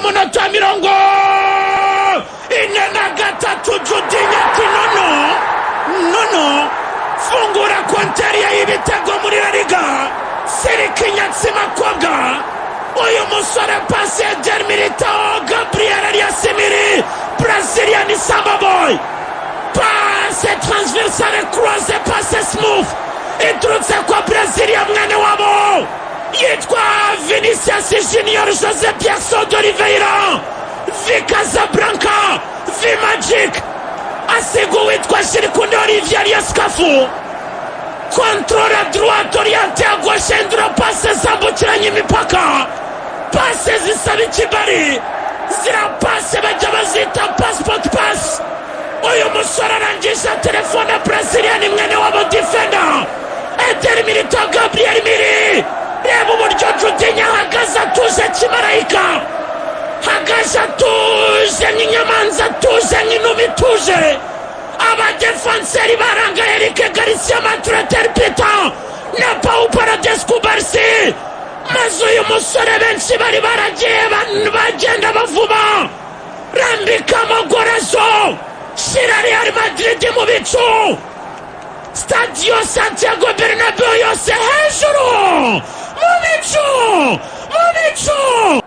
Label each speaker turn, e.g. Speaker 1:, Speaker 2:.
Speaker 1: munota wa mirongo ine na gatatu Judinya ati nono fungura konteriya y'ibitego muri La Liga. Sirikinyatsi Makobwa, uyu musore pasi ya Eder Militao, Gabriel Ariasimiri, Brazilian Samba Boy. Passe transversale croisée, passe smooth iturutse kwa Brazilia mwene wabo yitwa Vinicius Junior Jose Pierso d'Oliveira vi Casablanca vi Magic asiga uwitwa Shirikundi Olivier Alias Cafu. Contrôle à droite orienté à gauche indro passe zambukiranya imipaka, passe zisaba ikibari, zira passe bajya bazita passport pass. Uyu musore arangisha telefone Brazilian mwene wabo defender Eder Militao Gabriel Miri. Reba uburyo Judinya ahagaze atuje kimarayika, hagaze atuje nk'inyamanza, atuje nk'inuma ituje. Abadefanseri baranga Eric Garcia, Matreter Pita na Pau Paradescu Barsi. Maze uyu musore benshi bari baragiye bagenda bavuba, rambikamo Gorazo shira Real Madrid mu bicu. Stadio Santiago Bernabeu yose hejuru mu bicu.